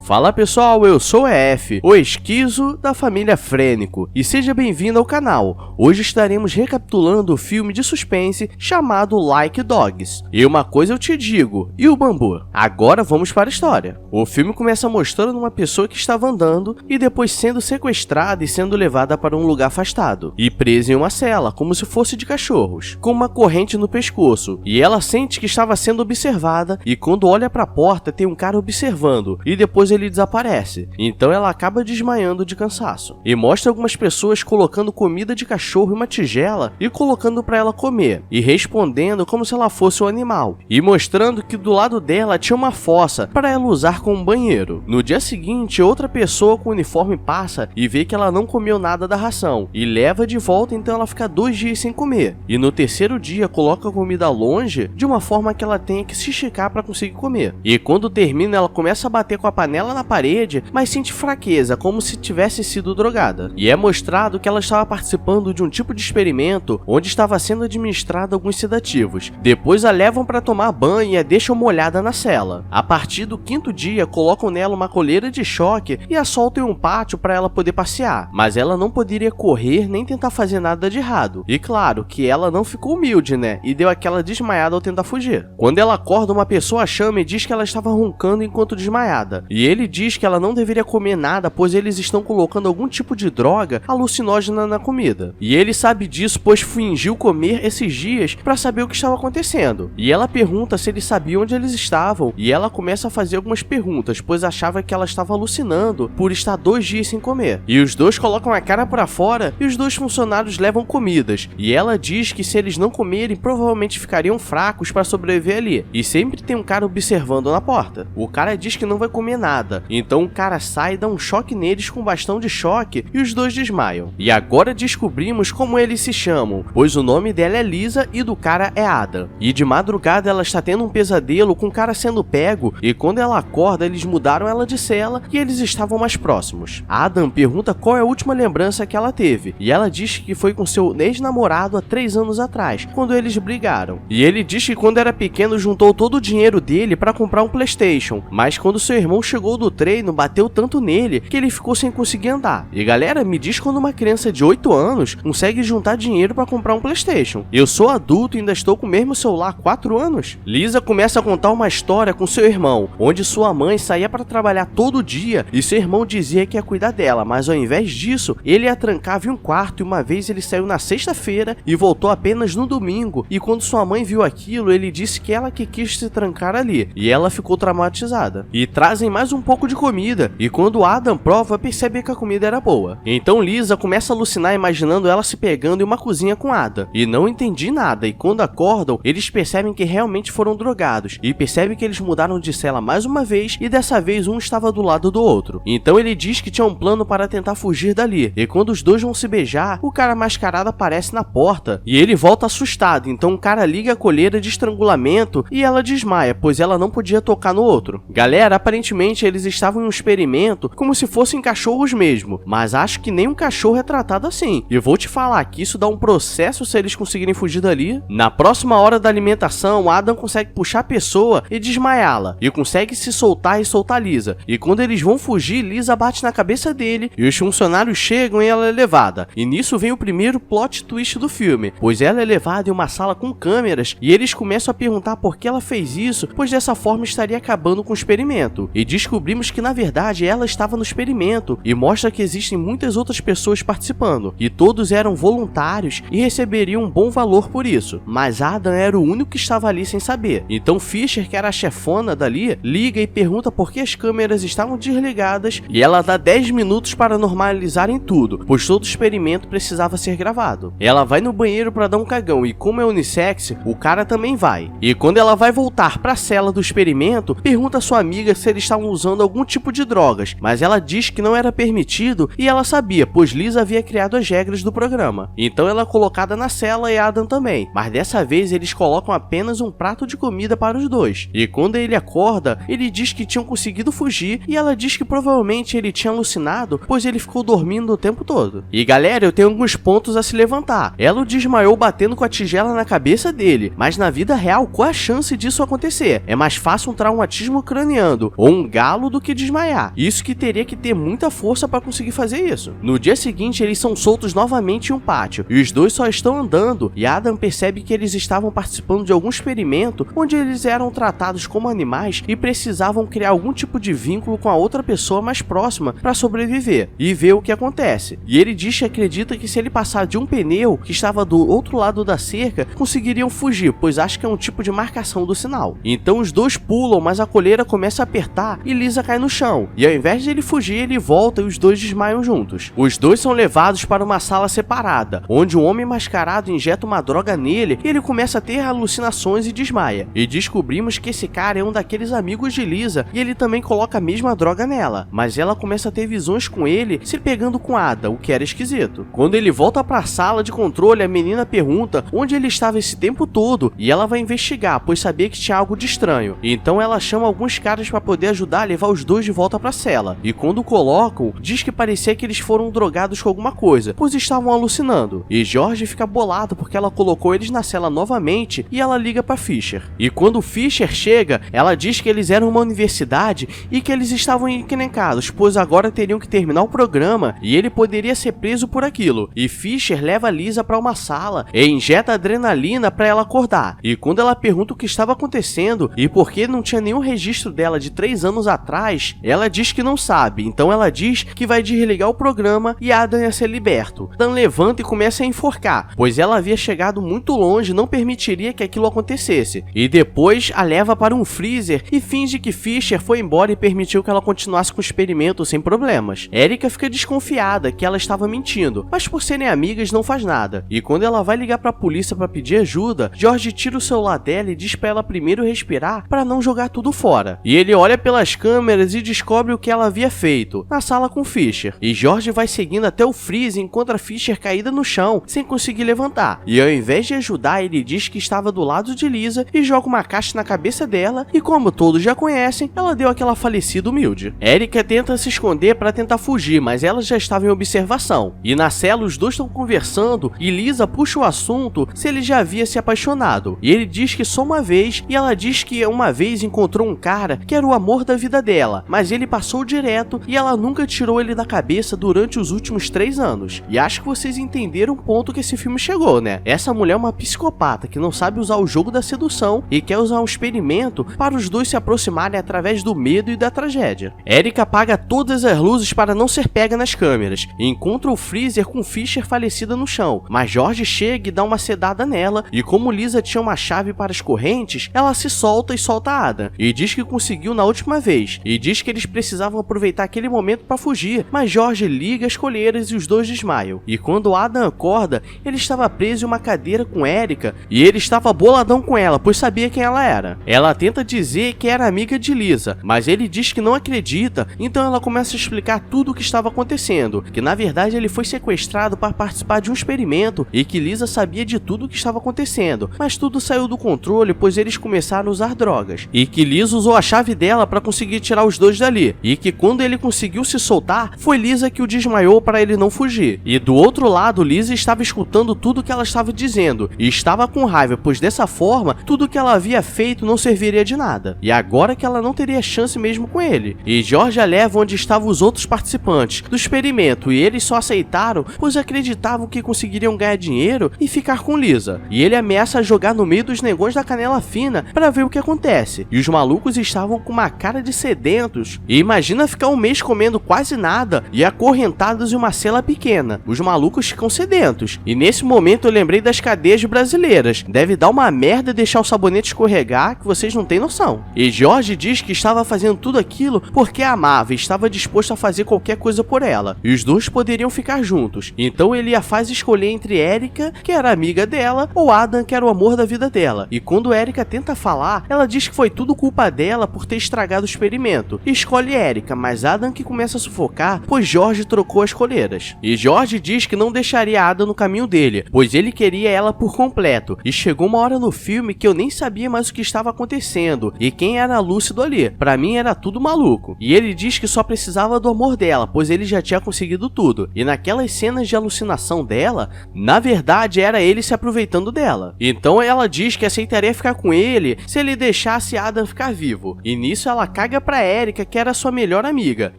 Fala pessoal, eu sou o EF, o esquizo da família Frênico, e seja bem-vindo ao canal. Hoje estaremos recapitulando o filme de suspense chamado Like Dogs. E uma coisa eu te digo, e o bambu? Agora vamos para a história. O filme começa mostrando uma pessoa que estava andando e depois sendo sequestrada e sendo levada para um lugar afastado, e presa em uma cela, como se fosse de cachorros, com uma corrente no pescoço, e ela sente que estava sendo observada, e quando olha para a porta tem um cara observando, e depois ele desaparece, então ela acaba desmaiando de cansaço. E mostra algumas pessoas colocando comida de cachorro em uma tigela e colocando para ela comer, e respondendo como se ela fosse um animal, e mostrando que do lado dela tinha uma fossa para ela usar como banheiro. No dia seguinte, outra pessoa com uniforme passa e vê que ela não comeu nada da ração, e leva de volta, então ela fica 2 dias sem comer, e no terceiro dia coloca a comida longe de uma forma que ela tenha que se esticar para conseguir comer. E quando termina, ela começa a bater com a panela na parede, mas sente fraqueza, como se tivesse sido drogada. E é mostrado que ela estava participando de um tipo de experimento onde estava sendo administrado alguns sedativos. Depois a levam para tomar banho e a deixam molhada na cela. A partir do 5º dia, colocam nela uma coleira de choque e a soltam em um pátio para ela poder passear, mas ela não poderia correr nem tentar fazer nada de errado. E claro que ela não ficou humilde, né? E deu aquela desmaiada ao tentar fugir. Quando ela acorda, uma pessoa a chama e diz que ela estava roncando enquanto desmaiada. E ele diz que ela não deveria comer nada, pois eles estão colocando algum tipo de droga alucinógena na comida. E ele sabe disso, pois fingiu comer esses dias para saber o que estava acontecendo. E ela pergunta se ele sabia onde eles estavam, e ela começa a fazer algumas perguntas, pois achava que ela estava alucinando por estar 2 dias sem comer. E os dois colocam a cara para fora e os 2 funcionários levam comidas, e ela diz que se eles não comerem, provavelmente ficariam fracos para sobreviver ali. E sempre tem um cara observando na porta. O cara diz que não vai comer nada, então o cara sai e dá um choque neles com um bastão de choque e os 2 desmaiam. E agora descobrimos como eles se chamam, pois o nome dela é Lisa e do cara é Adam. E de madrugada ela está tendo um pesadelo com o cara sendo pego, e quando ela acorda eles mudaram ela de cela e eles estavam mais próximos. Adam pergunta qual é a última lembrança que ela teve, e ela diz que foi com seu ex-namorado há 3 anos atrás, quando eles brigaram. E ele diz que quando era pequeno juntou todo o dinheiro dele para comprar um PlayStation, mas quando seu irmão chegou do treino, bateu tanto nele que ele ficou sem conseguir andar. E galera, me diz quando uma criança de 8 anos consegue juntar dinheiro para comprar um PlayStation. Eu sou adulto e ainda estou com o mesmo celular há 4 anos. Lisa começa a contar uma história com seu irmão, onde sua mãe saía para trabalhar todo dia e seu irmão dizia que ia cuidar dela, mas ao invés disso, ele a trancava em um quarto, e uma vez ele saiu na sexta-feira e voltou apenas no domingo, e quando sua mãe viu aquilo, ele disse que ela que quis se trancar ali, e ela ficou traumatizada. E trazem mais um pouco de comida, e quando Adam prova, percebe que a comida era boa. Então Lisa começa a alucinar imaginando ela se pegando em uma cozinha com Adam, e não entendi nada, e quando acordam, eles percebem que realmente foram drogados, e percebem que eles mudaram de cela mais uma vez, e dessa vez um estava do lado do outro. Então ele diz que tinha um plano para tentar fugir dali, e quando os 2 vão se beijar, o cara mascarado aparece na porta, e ele volta assustado, então o cara liga a colheira de estrangulamento, e ela desmaia, pois ela não podia tocar no outro. Galera, aparentemente eles estavam em um experimento como se fossem cachorros mesmo, mas acho que nem um cachorro é tratado assim. E eu vou te falar que isso dá um processo se eles conseguirem fugir dali. Na próxima hora da alimentação, Adam consegue puxar a pessoa e desmaiá-la, e consegue se soltar e soltar Lisa. E quando eles vão fugir, Lisa bate na cabeça dele, e os funcionários chegam e ela é levada. E nisso vem o primeiro plot twist do filme, pois ela é levada em uma sala com câmeras, e eles começam a perguntar por que ela fez isso, pois dessa forma estaria acabando com o experimento. E descobrimos que na verdade ela estava no experimento, e mostra que existem muitas outras pessoas participando, e todos eram voluntários e receberiam um bom valor por isso, mas Adam era o único que estava ali sem saber. Então Fisher, que era a chefona dali, liga e pergunta por que as câmeras estavam desligadas, e ela dá 10 minutos para normalizarem tudo, pois todo experimento precisava ser gravado. Ela vai no banheiro para dar um cagão, e como é unissex, o cara também vai. E quando ela vai voltar para a cela do experimento, pergunta a sua amiga se eles estavam usando algum tipo de drogas, mas ela diz que não era permitido, e ela sabia, pois Lisa havia criado as regras do programa. Então ela é colocada na cela e Adam também, mas dessa vez eles colocam apenas um prato de comida para os 2. E quando ele acorda, ele diz que tinham conseguido fugir, e ela diz que provavelmente ele tinha alucinado, pois ele ficou dormindo o tempo todo. E galera, eu tenho alguns pontos a se levantar. Ela o desmaiou batendo com a tigela na cabeça dele, mas na vida real, qual a chance disso acontecer? É mais fácil um traumatismo craniano ou um galo matá-lo do que desmaiar. Isso que teria que ter muita força para conseguir fazer isso. No dia seguinte, eles são soltos novamente em um pátio, e os dois só estão andando, e Adam percebe que eles estavam participando de algum experimento onde eles eram tratados como animais e precisavam criar algum tipo de vínculo com a outra pessoa mais próxima para sobreviver, e ver o que acontece. E ele diz que acredita que se ele passar de um pneu que estava do outro lado da cerca, conseguiriam fugir, pois acha que é um tipo de marcação do sinal. Então os dois pulam, mas a coleira começa a apertar e Lisa cai no chão, e ao invés de ele fugir, ele volta e os dois desmaiam juntos. Os dois são levados para uma sala separada, onde um homem mascarado injeta uma droga nele e ele começa a ter alucinações e desmaia. E descobrimos que esse cara é um daqueles amigos de Lisa e ele também coloca a mesma droga nela, mas ela começa a ter visões com ele se pegando com Ada, o que era esquisito. Quando ele volta para a sala de controle, a menina pergunta onde ele estava esse tempo todo e ela vai investigar, pois sabia que tinha algo de estranho. Então ela chama alguns caras para poder ajudar a levar os dois de volta para a cela. E quando colocam, diz que parecia que eles foram drogados com alguma coisa, pois estavam alucinando. E George fica bolado porque ela colocou eles na cela novamente e ela liga para Fisher. E quando Fisher chega, ela diz que eles eram uma universidade e que eles estavam encrencados, pois agora teriam que terminar o programa e ele poderia ser preso por aquilo. E Fisher leva Lisa para uma sala e injeta adrenalina para ela acordar. E quando ela pergunta o que estava acontecendo e por que não tinha nenhum registro dela de 3 anos atrás, ela diz que não sabe. Então ela diz que vai desligar o programa e Adam ia ser liberto. Dan levanta e começa a enforcar, pois ela havia chegado muito longe e não permitiria que aquilo acontecesse. E depois a leva para um freezer e finge que Fisher foi embora e permitiu que ela continuasse com o experimento sem problemas. Erica fica desconfiada que ela estava mentindo, mas por serem amigas não faz nada. E quando ela vai ligar para a polícia para pedir ajuda, George tira o celular dela e diz para ela primeiro respirar para não jogar tudo fora. E ele olha pelas câmeras e descobre o que ela havia feito na sala com Fisher. E George vai seguindo até o freezer e encontra Fisher caída no chão sem conseguir levantar. E ao invés de ajudar, ele diz que estava do lado de Lisa e joga uma caixa na cabeça dela e, como todos já conhecem, ela deu aquela falecida humilde. Erica tenta se esconder para tentar fugir, mas ela já estava em observação. E na cela os dois estão conversando e Lisa puxa o assunto se ele já havia se apaixonado. E ele diz que só uma vez, e ela diz que uma vez encontrou um cara que era o amor da vida dela, mas ele passou direto e ela nunca tirou ele da cabeça durante os últimos 3 anos. E acho que vocês entenderam o ponto que esse filme chegou, né? Essa mulher é uma psicopata que não sabe usar o jogo da sedução e quer usar um experimento para os dois se aproximarem através do medo e da tragédia. Erica apaga todas as luzes para não ser pega nas câmeras e encontra o freezer com Fisher falecida no chão, mas George chega e dá uma sedada nela e como Lisa tinha uma chave para as correntes, ela se solta e solta Adam e diz que conseguiu na última vez e diz que eles precisavam aproveitar aquele momento para fugir, mas George liga as colheiras e os dois desmaiam. E quando Adam acorda, ele estava preso em uma cadeira com Erica e ele estava boladão com ela, pois sabia quem ela era. Ela tenta dizer que era amiga de Lisa, mas ele diz que não acredita, então ela começa a explicar tudo o que estava acontecendo, que na verdade ele foi sequestrado para participar de um experimento e que Lisa sabia de tudo o que estava acontecendo, mas tudo saiu do controle pois eles começaram a usar drogas, e que Lisa usou a chave dela para conseguir tirar os dois dali, e que quando ele conseguiu se soltar, foi Lisa que o desmaiou para ele não fugir. E do outro lado, Lisa estava escutando tudo que ela estava dizendo, e estava com raiva, pois dessa forma, tudo que ela havia feito não serviria de nada, e agora que ela não teria chance mesmo com ele. E George a leva onde estavam os outros participantes do experimento, e eles só aceitaram pois acreditavam que conseguiriam ganhar dinheiro e ficar com Lisa. E ele ameaça jogar no meio dos negões da canela fina para ver o que acontece. E os malucos estavam com uma cara de sedentos. E imagina ficar um mês comendo quase nada e acorrentados em uma cela pequena. Os malucos ficam sedentos. E nesse momento eu lembrei das cadeias brasileiras. Deve dar uma merda deixar o sabonete escorregar que vocês não têm noção. E George diz que estava fazendo tudo aquilo porque a amava e estava disposto a fazer qualquer coisa por ela. E os dois poderiam ficar juntos. Então ele a faz escolher entre Erica, que era amiga dela, ou Adam, que era o amor da vida dela. E quando Erica tenta falar, ela diz que foi tudo culpa dela por ter estragado o experimento. E escolhe Erica, mas Adam que começa a sufocar, pois George trocou as coleiras. E George diz que não deixaria Adam no caminho dele, pois ele queria ela por completo. E chegou uma hora no filme que eu nem sabia mais o que estava acontecendo e quem era lúcido ali. Pra mim era tudo maluco. E ele diz que só precisava do amor dela, pois ele já tinha conseguido tudo. E naquelas cenas de alucinação dela, na verdade era ele se aproveitando dela. Então ela diz que aceitaria ficar com ele se ele deixasse Adam ficar vivo. E nisso ela caga pra Erika que era sua melhor amiga.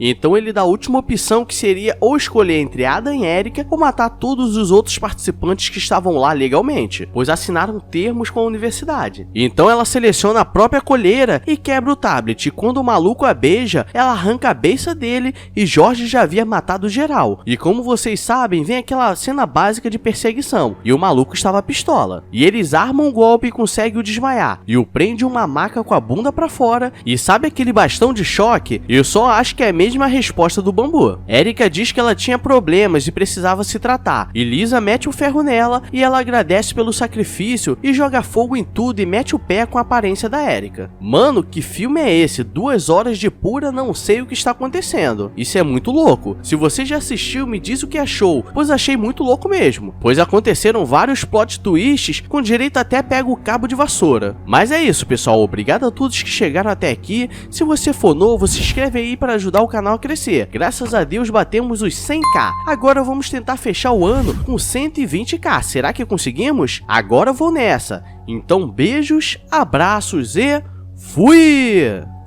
Então ele dá a última opção, que seria ou escolher entre Adam e Erika ou matar todos os outros participantes que estavam lá legalmente, pois assinaram termos com a universidade. Então ela seleciona a própria coleira e quebra o tablet, e quando o maluco a beija, ela arranca a cabeça dele e Jorge já havia matado geral. E como vocês sabem, vem aquela cena básica de perseguição, e o maluco estava pistola. E eles armam um golpe e conseguem o desmaiar, e o prende uma maca com a bunda pra fora, e sabe aquele bastão de choque? Eu só acho que é a mesma resposta do Bambu. Erika diz que ela tinha problemas e precisava se tratar, e Lisa mete o ferro nela, e ela agradece pelo sacrifício e joga fogo em tudo e mete o pé com a aparência da Erika. Mano, que filme é esse? 2 horas de pura não sei o que está acontecendo. Isso é muito louco. Se você já assistiu, me diz o que achou, pois achei muito louco mesmo, pois aconteceram vários plot twists com direito até pega o cabo de vassoura. Mas é isso, pessoal, obrigado a todos que chegaram até aqui. Se você for novo, se inscreve aí para ajudar o canal a crescer. Graças a Deus batemos os 100k. Agora vamos tentar fechar o ano com 120k. Será que conseguimos? Agora eu vou nessa. Então beijos, abraços e fui!